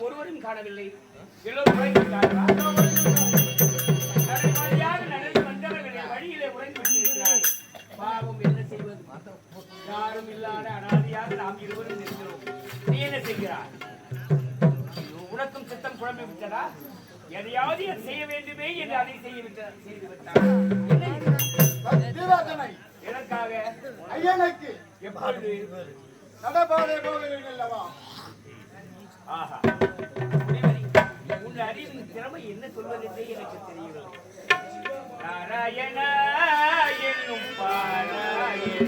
ஒருவரும் காணவில்லை. எல்லோரும் நடந்து வந்தவர்களை வழியிலே உறங்கி விட்டிருக்கிறார். பாவம் என்ன செய்வது? யாரும் இல்லாத அனாதையாக நாம் இருவரும் இருக்கிறோம். நீ என்ன செய்கிறார்? உனக்கும் சித்தம் குழம்பி விட்டதா? எதையாவது செய்ய வேண்டுமே என்று அதை செய்து விட்டார். எனக்காக ஐயனுக்கு எப்பொழுது நடபாதை போகிறீர்கள் அல்லவா? ஆஹா, உன் அறிவின் திறமை என்ன சொல்வதென்றே எனக்கு தெரியவில்லை. நாராயணா என்னும் பாராயண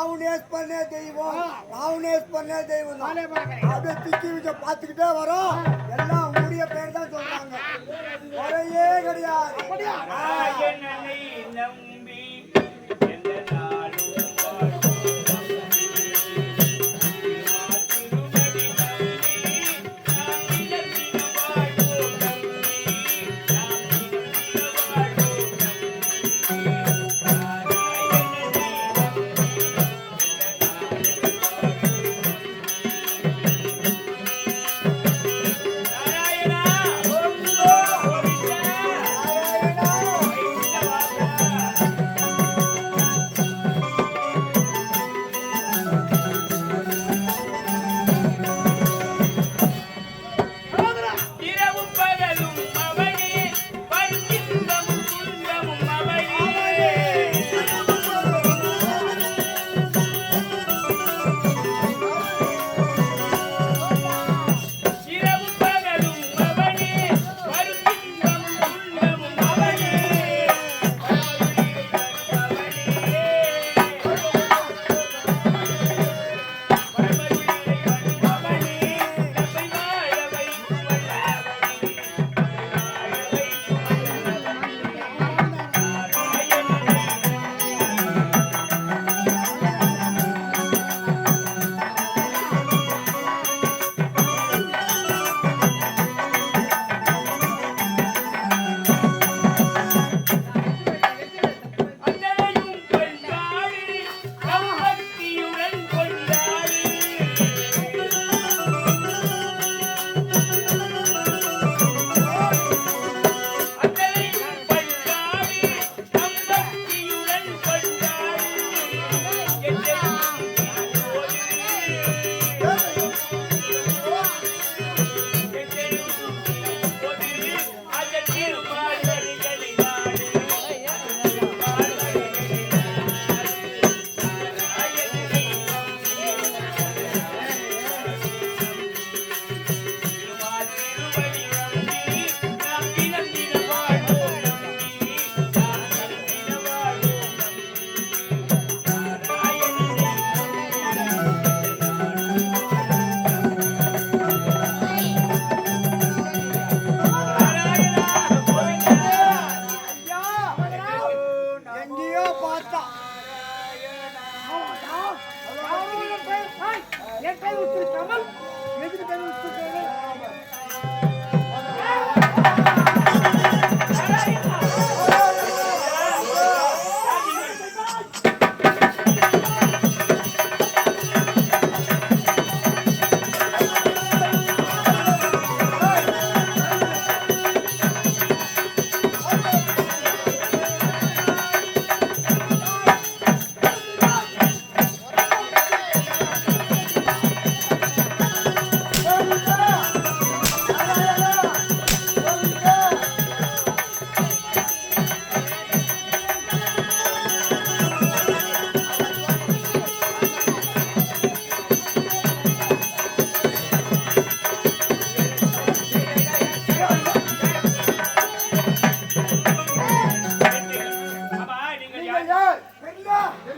ராவணேஷ் பண்ணே தெய்வம் ராவணேஷ் பண்ணே தெய்வம் தான் அப்படியே திக்கி வச்ச பார்த்துக்கிட்டே வரோம் எல்லாம் உடைய பேர் தான் சொல்றாங்க குறையே கிடையாது நாராயணனை நம்பி எந்த நாளும்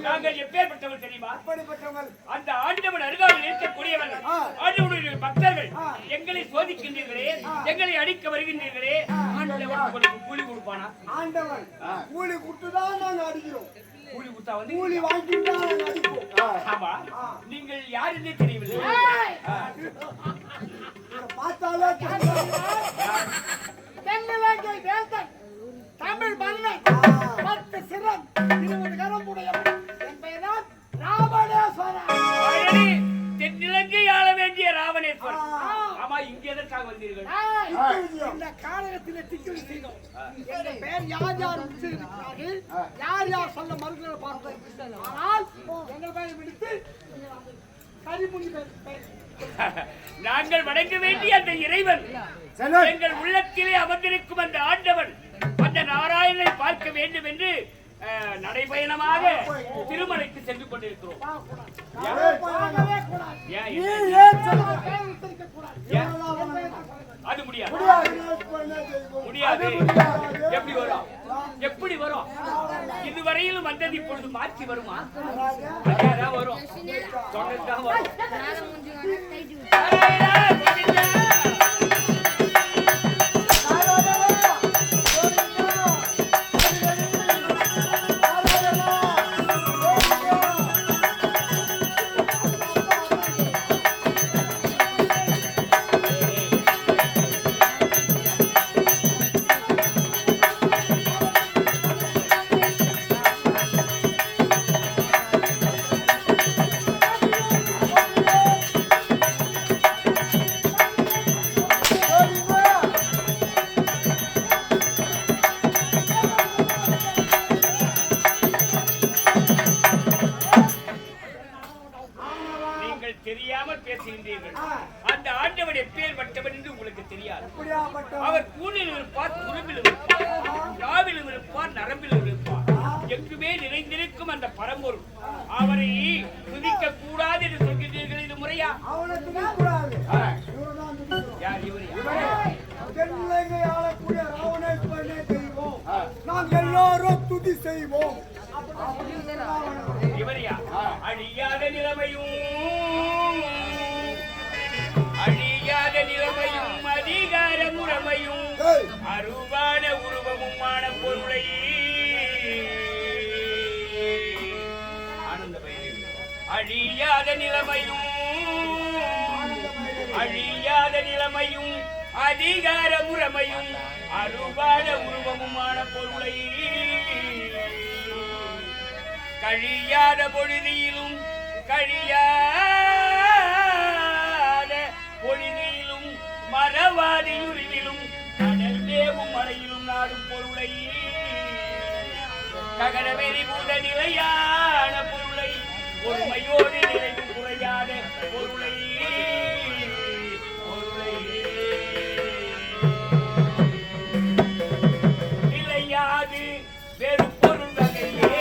நாங்கள் எப்பேற்பட்டவர்கள் தெரியுமா? அந்த ஆண்டவன் அருகாமையில் இருக்கக்கூடியவர்கள், ஆண்டவனுடைய பக்தர்கள். எங்களை சோதிக்கின்றீர்களே, எங்களை அடிக்க வருகின்றீர்களே, ஆண்டவன் உங்களுக்கு கூலி கொடுப்பானா? ஆண்டவன் கூலி கொடுத்துதான் நாங்க அடிக்கிறோம். கூலி கொடுத்தா வந்து கூலி வாங்கிட்டு தான் நாங்க அடிப்போம். ஆமா, நீங்கள் யார் என்றே தெரியவில்லை. பார்த்தாலே தமிழ் மன்னன் 10 சிரம் 20 கரம் உடையவன். என் பெயர்தான் ராவணேஸ்வரன். தென்னிலங்கை ஆள வேண்டிய ராவணேஸ்வரன். ஆமா, இங்கே எதற்காக வந்தீர்கள்? இந்த காலகத்திலே திக்கில் செய்தோம். என்ற பெயர் யார் யார் உச்சரிக்கிறார்கள், யார் யார் சொல்ல மறுகளை பார்த்தோம். ஆனால் எங்கள் பெயர் விடுத்து கரிமுனி பெயர். நாங்கள் வணங்க வேண்டிய அந்த இறைவன் எங்கள் உள்ளத்திலே அமர்ந்திருக்கும் அந்த ஆண்டவன், அந்த நாராயணனை பார்க்க வேண்டும் என்று நடைபயணமாக திருமலைக்கு சென்று கொண்டிருக்கிறோம். அது முடியாது. முடியாது. எப்படி வரும்? எப்படி வரும்? இதுவரையிலும் வந்தது இப்பொழுது மாற்றி வருமா? வரும். சொன்னதுதான் வரும். நீங்கள் தெரியாமல் பேசுகின்றீர்கள். அந்த ஆண்டவன் எப்பேர் பட்டவன் என்று உங்களுக்கு தெரியாது. அவர் கூனில் இருப்பார், குறும்பில் இருப்பார், நாவிலும் இருப்பார், நரம்பிலும் இருப்பார். எங்குமே நிறைந்திருக்கும் அந்த பரம்பொருள். அவரை துதிக்க கூடாது என்று சொல்கிறீர்கள். இது முறையா? யார் இவரையா? ஆளக்கூடிய ராவணேஸ்வரனே தெய்வம். நாங்கள் எல்லாரும் துதி செய்வோம். இவரையா? அழியாத நிலைமையும் அழியாத நிலைமையும் அதிகார முறைமையும் அருவான உருவமுமான பொருளை ஆனந்த பயிர் அழியாத நிலைமையும் அழியாத நிலைமையும் அதிகார முறைமையும் அருவான உருவமுமான பொருளை கழியாத பொழுதியிலும் கழியாத பொழுதியிலும் மரவாதி உருவிலும் கடல் வேவும் மலையிலும் நாடும் பொருளை ககனவெளி பூத நிலையான பொருளை பொறுமையோடு நிறைவு குறையாத பொருளை நிலையாது வேறு பொருள் வகையே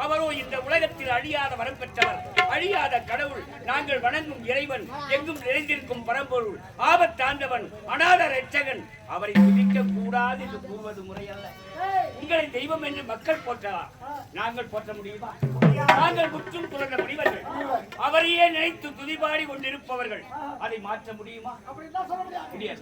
அவரோ இந்த உலகத்தில் அழியாத வரம் பெற்றவர், அழியாத கடவுள், நாங்கள் வணங்கும் இறைவன், எங்கும் நிறைந்திருக்கும் பரம்பொருள், ஆபத்தாண்டவன், அநாத ரட்சகன். அவரை துதிக்க கூடாது என்று கூறுவது முறையல்ல. உங்களை தெய்வம் என்று மக்கள் போற்றலாம், நாங்கள் போற்ற முடியுமா? நாங்கள் முற்றும் துறந்த முடிவர்கள், அவரையே நினைத்து துதிபாடி கொண்டிருப்பவர்கள். அதை மாற்ற முடியுமா? முடியாது.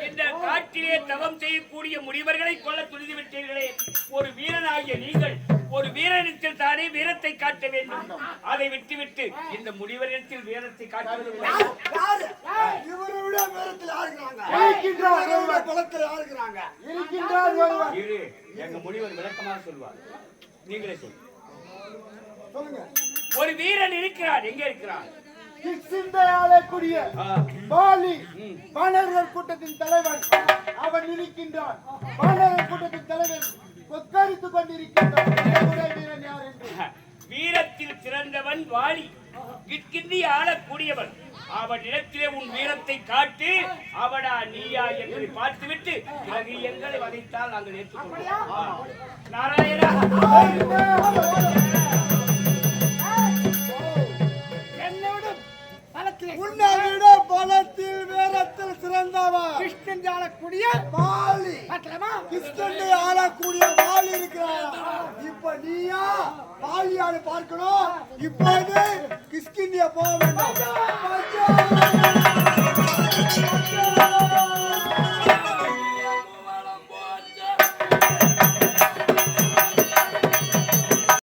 இந்த காட்டிலே தவம் செய்யக்கூடிய முனிவர்களை கொல்ல துணிந்து விட்டீர்களே. ஒரு வீரனாகிய நீங்கள் ஒரு வீரனிடத்தில் தானே வீரத்தை காட்ட வேண்டும். அதை விட்டுவிட்டு இந்த முனிவரிடத்தில் வீரத்தை காட்டுவது எங்க முனிவர் விளக்கமாக சொல்வார். நீங்களே சொல்லுங்க. ஒரு வீரன் இருக்கிறார். எங்க இருக்கிறார்? வானர்கள் கூட்டத்தின் தலைவன் அவன் இருக்கின்றான். வானர்கள் கூட்டத்தின் தலைவன் கொக்கரித்துக் கொண்டிருக்கின்றான். வீரத்தில் சிறந்தவன் வாலி, கிட்கிந்தி ஆளக்கூடியவன். அவனிடத்திலே உன் வீரத்தை காட்டி அவடா நீயா என்பதை பார்த்துவிட்டு பிறகு எங்களை வதைத்தால் நாங்கள் ஏற்றுக்கொள்வோம். நாராயணா, உன்னை விட பலத்தில் வீரத்தில் சிறந்தவன் கிருஷ்ணன் ஆளக்கூடிய வாலி. பார்க்கலாமா? கிருஷ்ணனை ஆளக்கூடிய வாலி இருக்கிறான். இப்ப நீயா வாலியான்னு பார்க்கணும். இப்போது கிஷ்கிந்தியா போக வேண்டும்.